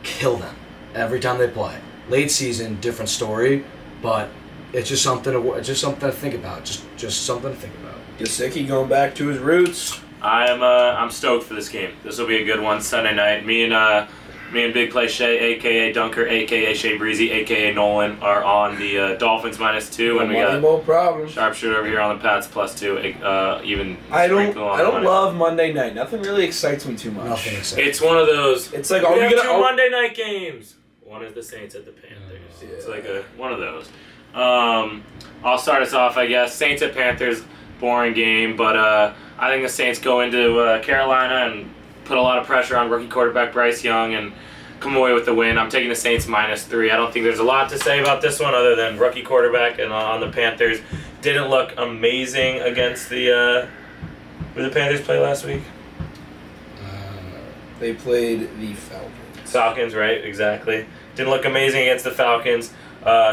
kill them every time they play. Late season, different story, but it's just something to think about. Just something to think about. Gesicki going back to his roots. I'm stoked for this game. This will be a good one Sunday night. Me and Big Play Shay, aka Dunker, aka Shay Breezy, aka Nolan, are on the Dolphins -2, and we got no problem. Sharpshooter over here on the Pats +2. Even I don't sprinkle on the money. love Monday night. Nothing really excites me too much. Nothing except It's one of those. It's like, we are we have gonna? two Monday night games? One is the Saints at the Panthers. Yeah. It's like one of those. I'll start us off, I guess. Saints at Panthers, boring game, but I think the Saints go into Carolina and put a lot of pressure on rookie quarterback Bryce Young and come away with the win. I'm taking the Saints -3. I don't think there's a lot to say about this one other than rookie quarterback and on the Panthers didn't look amazing against the. Who did the Panthers play last week? They played the Falcons. Falcons, right? Exactly. Didn't look amazing against the Falcons.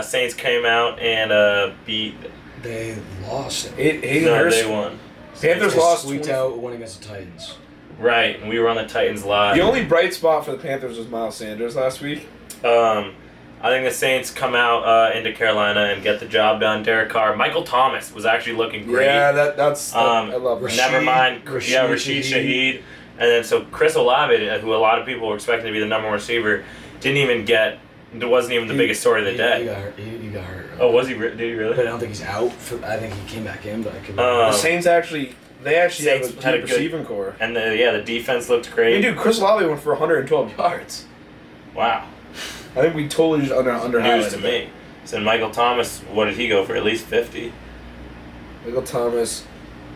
Saints came out and beat. they lost. Hayden No, Hurst. they won. Panthers They lost squeaked 20. out one against the Titans. Right, and we were on the Titans live. The only bright spot for the Panthers was Miles Sanders last week. I think the Saints come out into Carolina and get the job done. Derek Carr, Michael Thomas was actually looking great. Yeah, that's. I love Rashid- that. Never mind. Rashid Rashid Shaheed. Shaheed. And then so Chris Olave, who a lot of people were expecting to be the number one receiver, didn't even get. It wasn't even the biggest story of the He day. got hurt. He got hurt. Oh, was he? Did he But really? I don't think he's out. I think he came back in, but I could. The Saints actually have Saints a had a deep good- receiving core. And the defense looked I great. mean, dude, Chris Olave went for 112 yards. Wow. I think we totally just under News to highlighted me. So Michael Thomas, what did he go for? At least 50? Michael Thomas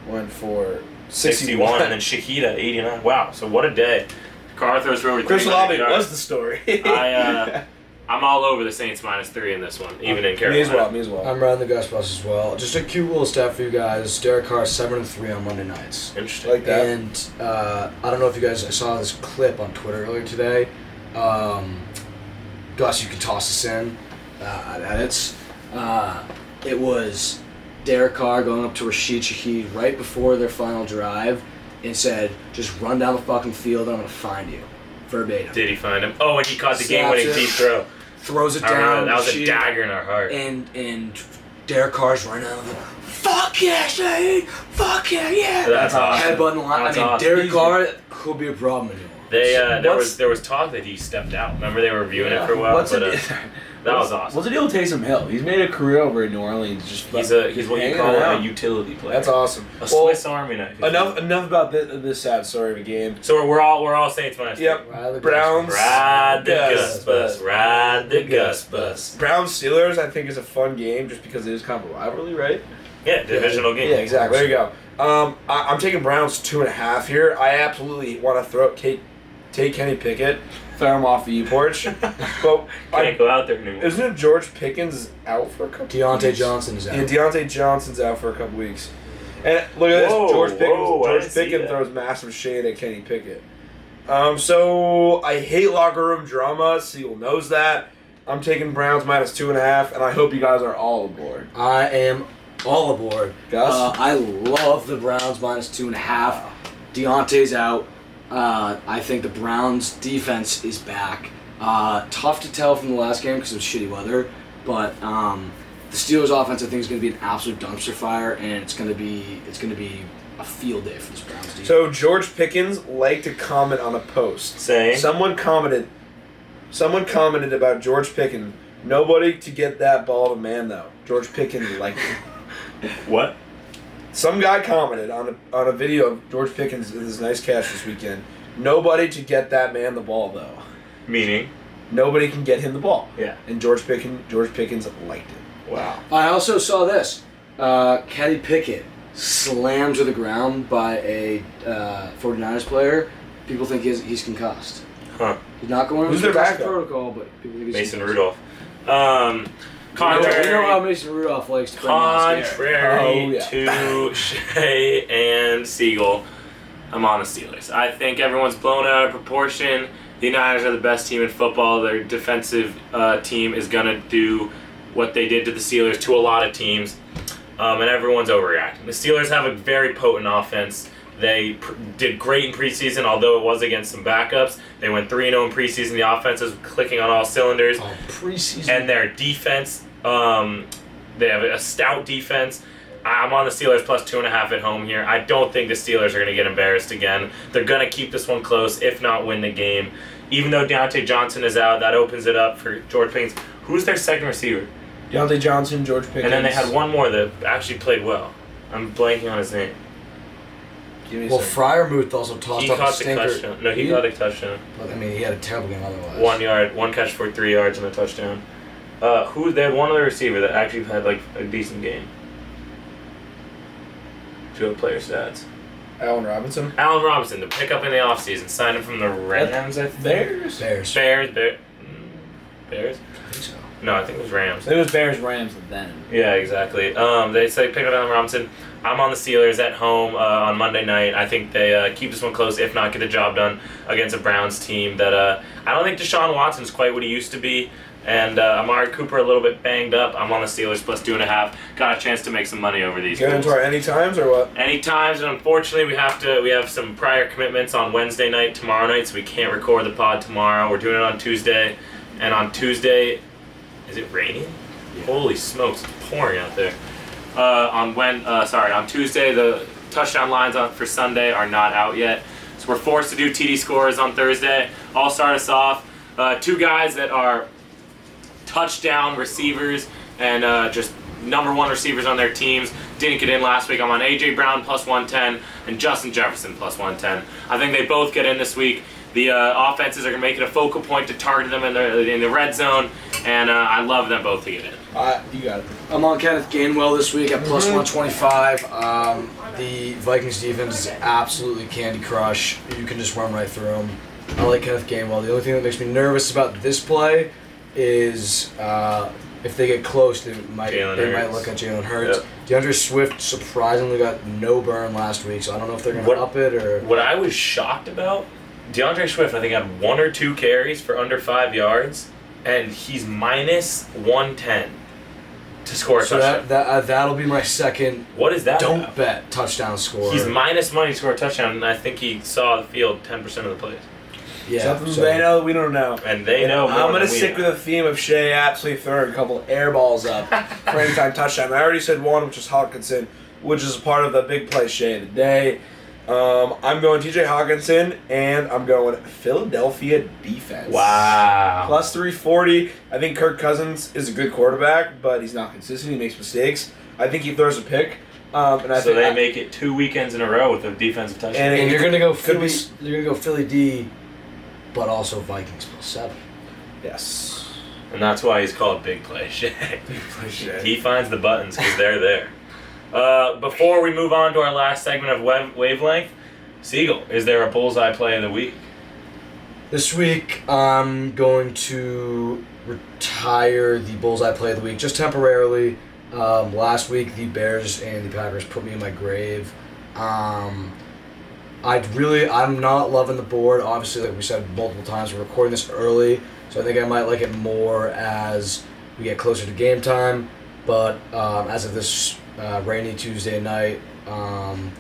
went for 61, and then Shahida 89. Wow, so what a day. Carr throws for over Chris 300 Olave yards. was the story. I'm all over the Saints -3 in this one, even in me Carolina. as well. I'm riding the Gus Bus as well. Just a cute little stat for you guys. Derek Carr 7-3 on Monday nights. Interesting. Like that. And I don't know if you guys saw this clip on Twitter earlier today. Gus, you can toss this in at edits. It was Derek Carr going up to Rashid Shaheed right before their final drive and said, "Just run down the fucking field and I'm going to find you." Verbatim. Did he find him? Oh, and he caught the Snaps game-winning it. deep throw. Throws it I remember down. that was a Rashid, dagger in our heart. And Derek Carr's running out like, "Fuck yeah, Shaheed! Fuck yeah, yeah!" That's awesome. Headbutting the line. That's I mean, awesome. Derek Carr could be a problem in New Orleans. There was talk that he stepped out. Remember they were reviewing it for a while? What's But, the that was awesome. What's the deal with Taysom Hill? He's made a career over in New Orleans. Just He's what you hanging call around. a utility player. That's awesome. A Swiss Army knife. Enough about this sad story of a game. So we're all Saints -3. Yep. Ride the Browns. Ride the Gus Gus Bus. Ride the Gus Bus. Browns Steelers, I think, is a fun game just because it is kind of a rivalry, right? Yeah, divisional game. Yeah, exactly. There you go. I'm taking Browns 2.5 here. I absolutely want to take Kenny Pickett, throw him off the U-porch. But Can't go out there anymore. isn't it George Pickens out for a couple Deontay weeks? Johnson is out. Yeah, Deontay Johnson's out for a couple weeks. And look at Whoa, this. George whoa, I Pickens didn't see that. throws massive shade at Kenny Pickett. So I hate locker room drama. Siegel knows that. I'm taking Browns -2.5, and I hope you guys are all aboard. I am all aboard. Gus? I love the Browns -2.5. Deontay's out. I think the Browns defense is back. Tough to tell from the last game because it was shitty weather, but the Steelers offense I think is going to be an absolute dumpster fire, and it's going to be a field day for this Browns defense. So George Pickens liked to comment on a post. Saying? Someone commented about George Pickens Nobody to get that ball to man though. George Pickens liked it. What? Some guy commented on a video of George Pickens in this nice catch this weekend. Nobody to get that man the ball though. Meaning? Nobody can get him the ball. Yeah. And George Pickens liked it. Wow. I also saw this. Kenny Pickett slammed to the ground by a 49ers player. People think he's concussed. Huh. He's not going Who's into their concussion backup? protocol, but people think he's Mason concussed. Rudolph. Contrary, You know how Mason Rudolph likes to play mascot. contrary Oh, yeah. to Shea and Siegel, I'm on the Steelers. I think everyone's blown out of proportion. The Niners are the best team in football. Their defensive team is going to do what they did to the Steelers to a lot of teams, and everyone's overreacting. The Steelers have a very potent offense. They did great in preseason, although it was against some backups. They went 3-0 in preseason. The offense is clicking on all cylinders. Oh, preseason. And their defense, they have a stout defense. I'm on the Steelers plus 2.5 at home here. I don't think the Steelers are going to get embarrassed again. They're going to keep this one close, if not win the game. Even though Deontay Johnson is out, that opens it up for George Pickens. Who's their second receiver? Deontay Johnson, George Pickens. And then they had one more that actually played well. I'm blanking on his name. Give me a Well, second. Fryermuth also tossed He up a caught the stinker. touchdown. No, he got a touchdown. But, I mean, he had a terrible game otherwise. 1 yard, 1 catch for 3 yards and a touchdown. They had one other receiver that actually had like a decent game. To have player stats. Allen Robinson. Allen Robinson, the pickup in the offseason, signed him from the Rams, I think. Bears. Bears. Bears? I think so. No, I think it was Rams. It was Bears Rams then. Yeah, exactly. They say pick up Allen Robinson. I'm on the Steelers at home on Monday night. I think they keep this one close, if not get the job done against a Browns team that I don't think Deshaun Watson's quite what he used to be. And Amari Cooper a little bit banged up. I'm on the Steelers plus 2.5. Got a chance to make some money over these. Get into Bulls. our any times or what? Any times, and unfortunately we have some prior commitments on Wednesday night, tomorrow night, so we can't record the pod tomorrow. We're doing it on Tuesday, and on Tuesday, is it raining? Yeah. Holy smokes, it's pouring out there. On Tuesday, the touchdown lines for Sunday are not out yet, so we're forced to do TD scores on Thursday. I'll start us off. Two guys that are touchdown receivers and just number one receivers on their teams didn't get in last week. I'm on A.J. Brown plus 110 and Justin Jefferson plus 110. I think they both get in this week. The offenses are going to make it a focal point to target them in the red zone, and I love them both to get in. You got it. I'm on Kenneth Gainwell this week at plus 125. The Vikings defense is absolutely Candy Crush. You can just run right through them. I like Kenneth Gainwell. The only thing that makes me nervous about this play is if they get close, they might look at Jalen Hurts. Yep. DeAndre Swift surprisingly got no burn last week, so I don't know if they're going to up it or. What I was shocked about, DeAndre Swift, I think, had 1 or 2 carries for under 5 yards, and he's minus 110 to score a So touchdown. that'll be my second. What is that Don't about? bet touchdown score. He's minus money to score a touchdown, and I think he saw the field 10% of the plays. Yeah. Something so- they know that we don't know. And they know more I'm than gonna we stick know. with the theme of Shea absolutely throwing a couple air balls up for anytime touchdown. I already said one, which is Hawkinson, which is part of the big play Shea today. I'm going TJ Hawkinson, and I'm going Philadelphia defense. Wow. Plus 340. I think Kirk Cousins is a good quarterback, but he's not consistent. He makes mistakes. I think he throws a pick. And I So think they make it 2 weekends in a row with a defensive touchdown. And And you're gonna go Could be- Philly. You're gonna go Philly D, but also Vikings plus 7. yes. And that's why he's called Big Play Shea. Big play Shea. He finds the buttons because they're there. Before we move on to our last segment of Wavelength, Siegel, is there a bullseye play of the week? This week, I'm going to retire the bullseye play of the week just temporarily. Last week, the Bears and the Packers put me in my grave. I'm not loving the board. Obviously, like we said multiple times, we're recording this early, so I think I might like it more as we get closer to game time. But as of this rainy Tuesday night, I'm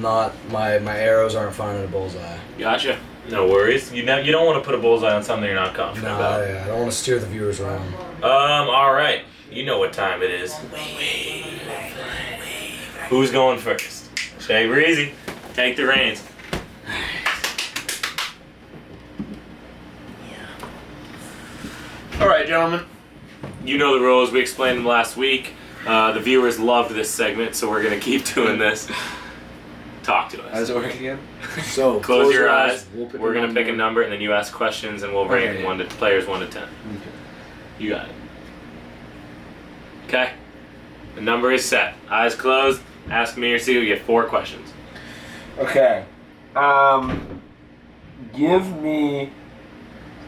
not. My arrows aren't finding a bullseye. Gotcha. No worries. You don't want to put a bullseye on something you're not confident No, about. I don't want to steer the viewers around. All right. You know what time it is. Who's going first? Shea Breezy, take the reins. All right, gentlemen. you know the rules. We explained them last week. The viewers loved this segment, so we're going to keep doing this. Talk to How us. does it work again? So Close your eyes. We'll pick We're a going to pick a number. number, and then you ask questions, and we'll rank Okay. players 1 to 10. Okay. You got it. Okay. The number is set. Eyes closed. Ask me or see. You get 4 questions. Okay. Give me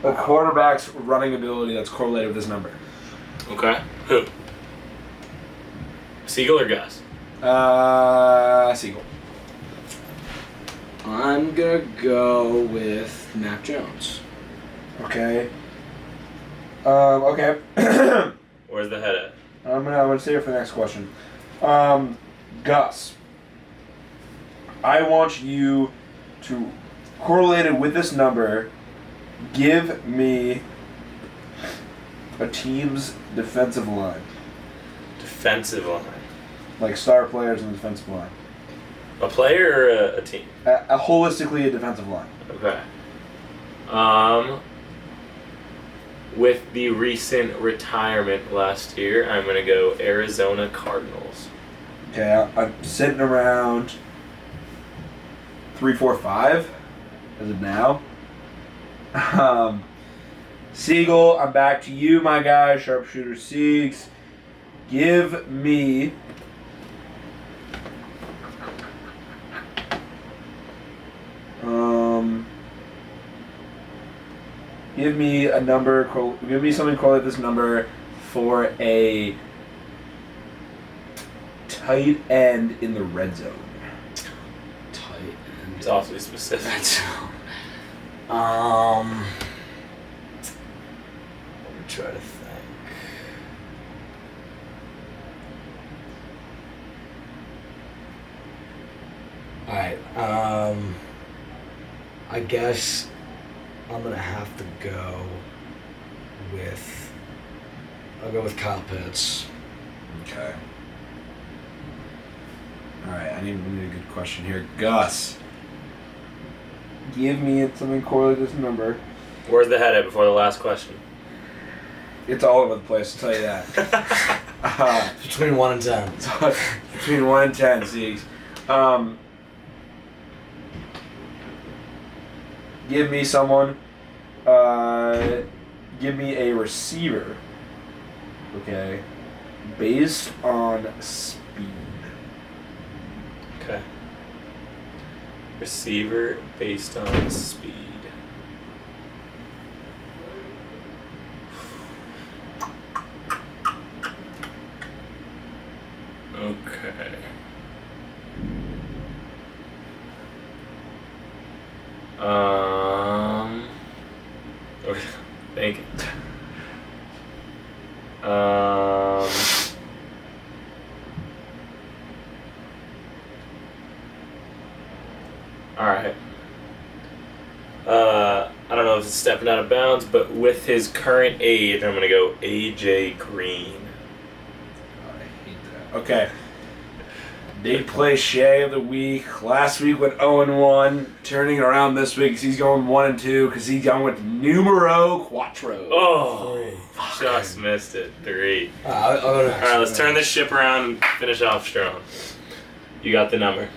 a quarterback's running ability that's correlated with this number. Okay. Who? Siegel or Gus? Siegel. I'm gonna go with Mac Jones. Okay. Okay. Where's the head at? I'm gonna save it for the next question. Gus. I want you to correlate it with this number. Give me a team's defensive line, Defensive line. like star players in the defensive line. A player or a team? Holistically, a defensive line. Okay. With the recent retirement last year, I'm gonna go Arizona Cardinals. Okay, I'm sitting around 3, 4, 5 as of now. Siegel, I'm back to you, my guy. Sharpshooter Siegs. Give me give me a number. Give me something correlate this number for a tight end in the red zone. Tight end. It's awfully specific. Let me try to think. Alright, I guess I'm gonna have to go with Kyle Pitts. Okay. Alright, I need a good question here. Gus. Give me something correlated to this number. Where's the head at before the last question? It's all over the place, I'll tell you that. Between 1 and 10. Between 1 and 10, Siegs. Give me someone. Give me a receiver. Okay. Based on speed. Okay. Receiver based on speed. Okay. Okay. Thank you. All right. I don't know if it's stepping out of bounds, but with his current age, I'm gonna go AJ Green. I hate that. Okay. Big play Shea of the week. Last week went 0-1. Turning it around this week 'cause he's going 1-2 because he's going with numero quattro. Oh, just missed it. 3. I'll go to All right, let's turn this ship around and finish off strong. You got the number.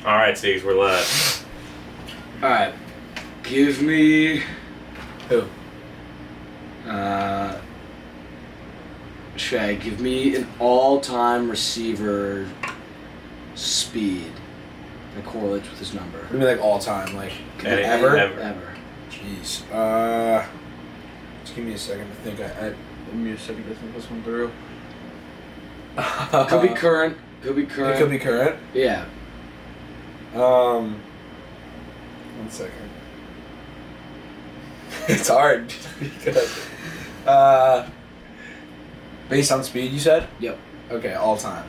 All right, Siegs, we're live. Alright. Give me. Who? Shay, give me an all-time receiver speed that correlates with his number. What do you mean, like all time? Like Any- ever? Ever. Jeez. Just give me a second to think. Give me a second to think this one through. Could be current. Could be current. It could be current. Yeah. 1 second. It's hard because based on speed, you said? Yep. Okay, all time.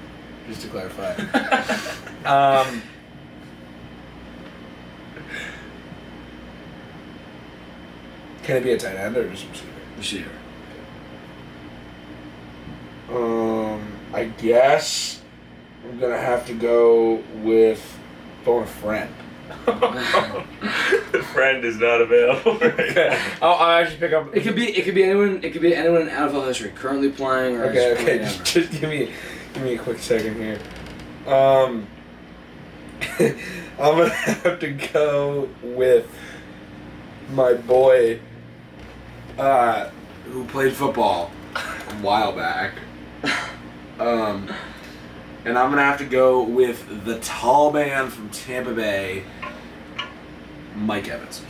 Just to clarify. Can it be a tight end or just receiver? Receiver. I guess I'm gonna have to go with phone a friend. The friend is not available right Okay. now. I'll actually pick up. It could be anyone. It could be anyone in NFL history currently playing or Okay, has okay. played ever. Just give me a quick second here. I'm gonna have to go with my boy, who played football a while back. And I'm gonna have to go with the tall man from Tampa Bay, Mike Evans,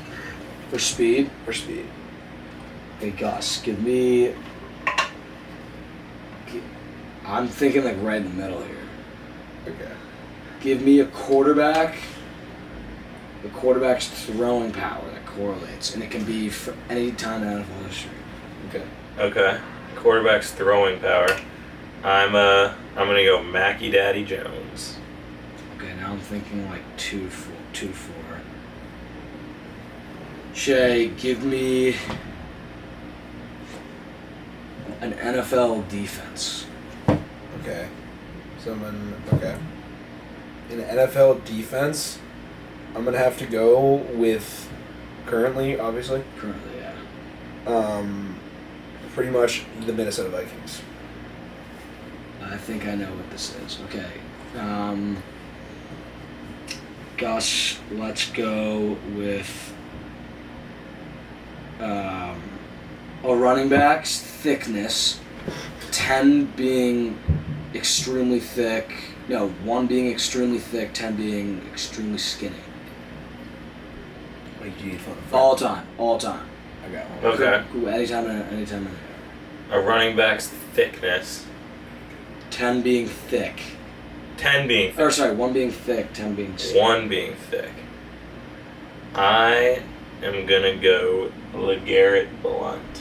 For speed. for speed. Hey Gus, give me. I'm thinking like right in the middle here. Okay. Give me a quarterback. The quarterback's throwing power that correlates, and it can be for any time in NFL history. Okay. Okay. Quarterback's throwing power. I'm gonna go Mackie Daddy Jones. Okay, now I'm thinking like 2-4. Shay, give me an NFL defense. Okay. Okay. In the NFL defense, I'm gonna have to go with currently, obviously, Currently, yeah. pretty much the Minnesota Vikings. I think I know what this is. Okay. Gus, let's go with a running back's thickness. 10 being extremely thick. No, 1 being extremely thick, 10 being extremely skinny. Like you need fun. All time. I got one. Okay. Cool, anytime in there. A running back's thickness. 10 being thick. 10 being thick. Or sorry, 1 being thick, 10 being skinny. 1 being thick. I am gonna go LeGarrette Blount.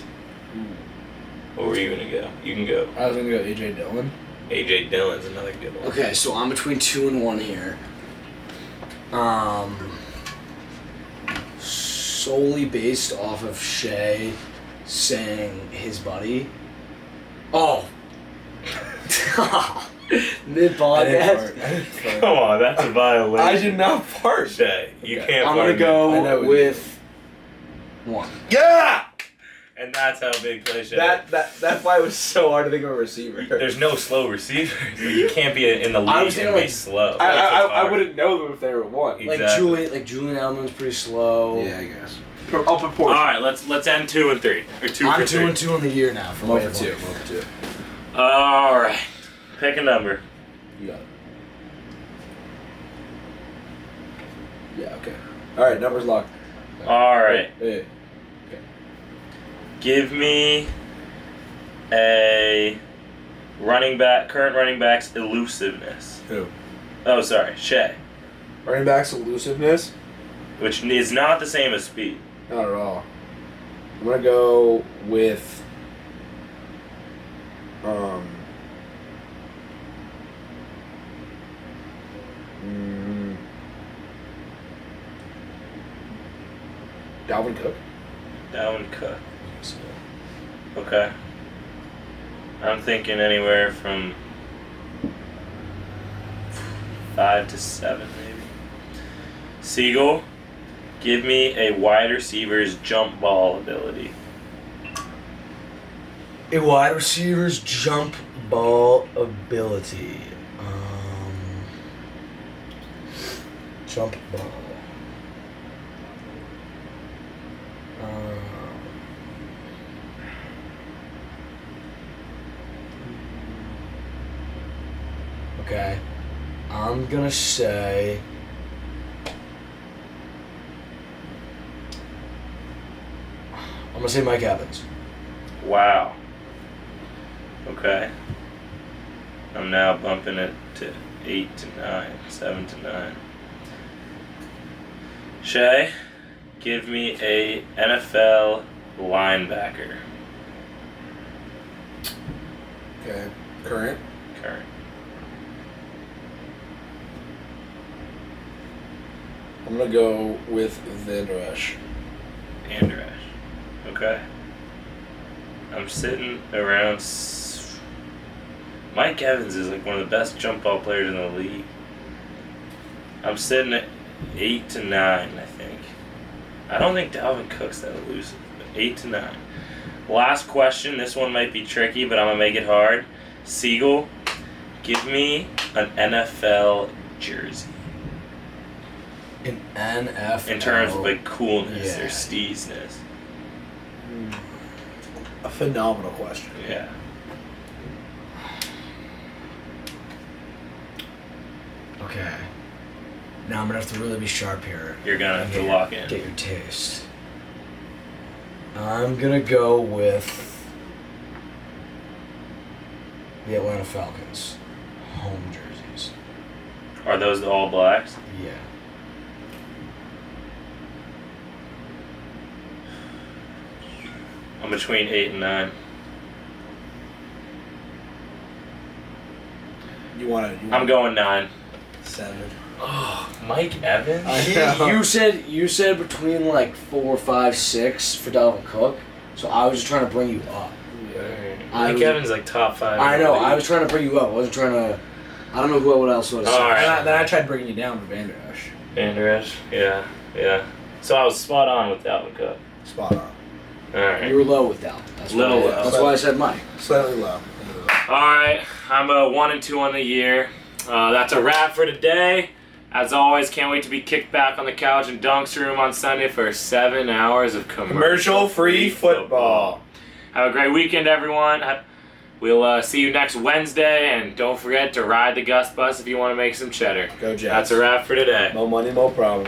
Where were you gonna go? You can go. I was gonna go AJ Dillon. AJ Dillon's another good one. Okay, so I'm between 2 and 1 here. Solely based off of Shay saying his buddy. Oh. Mid podcast. Come on, that's a violation. I did not fart. Shay, you Okay. can't I'm fart gonna I know go what with 1. Yeah. And that's how big play Shay. That fly was so hard to think of a receiver. There's no slow receivers. You can't be in the I league was thinking and be like- slow. I That's what's I hard. wouldn't know them if they were one. Exactly. Like Julian Edelman's pretty slow. Yeah, I guess. I'll proportion. All right, let's end 2 and 3 or 2 I'm for 2 3. and 2 in the year now. From I'm way over two. above. I'm over two. All right, pick a number. You got it. Yeah. Okay. All right. Numbers locked. All right, Hey. give me a current running back's elusiveness. Who? Oh, sorry, Shay, Running back's elusiveness? which is not the same as speed. Not at all. I'm gonna go with Dalvin Cook. Dalvin Cook. Okay. I'm thinking anywhere from 5 to 7, maybe. Siegel, give me a wide receiver's jump ball ability. A wide receiver's jump ball ability. Jump ball. Okay. I'm gonna say. I'm gonna say Mike Evans. Wow. Okay. I'm now bumping it to 8 to 9, 7 to 9. Shay, give me a NFL linebacker. Okay. Current. Current. I'm gonna go with Van Der Esch. Andrews. Okay. I'm sitting around. Mike Evans is like one of the best jump ball players in the league. I'm sitting 8 to 9, I think. I don't think Dalvin Cook's that elusive, but 8 to 9. Last question. This one might be tricky, but I'm gonna make it hard. Siegel, give me an NFL jersey. An NFL. In terms of like coolness Yeah. or steezness. A phenomenal question. Yeah. Okay. Now I'm gonna have to really be sharp here. You're gonna have to Get- lock in. Get your taste. I'm gonna go with the Atlanta Falcons home jerseys. Are those the All Blacks? Yeah. I'm between 8 and 9. You want to? I'm going 9. 7. Oh, Mike Evans? You said between like 4, 5, 6 for Dalvin Cook, so I was just trying to bring you up. Mike Evans like top 5. I know. I was trying to bring you up. I wasn't trying to. I don't know what else would have said. All right. Then I tried bringing you down with Van Der Esch. Van Der Esch? Yeah. So I was spot on with Dalvin Cook. Spot on. Alright. You were low with that. That's Little why, low. That's why I said Mike. Slightly low. Alright, I'm a 1 and 2 on the year. That's a wrap for today. As always, can't wait to be kicked back on the couch in Dunk's room on Sunday for 7 hours of Commercial-free football. Have a great weekend, everyone. We'll see you next Wednesday, and don't forget to ride the Gus bus if you want to make some cheddar. Go Jets. That's a wrap for today. No money, no problem.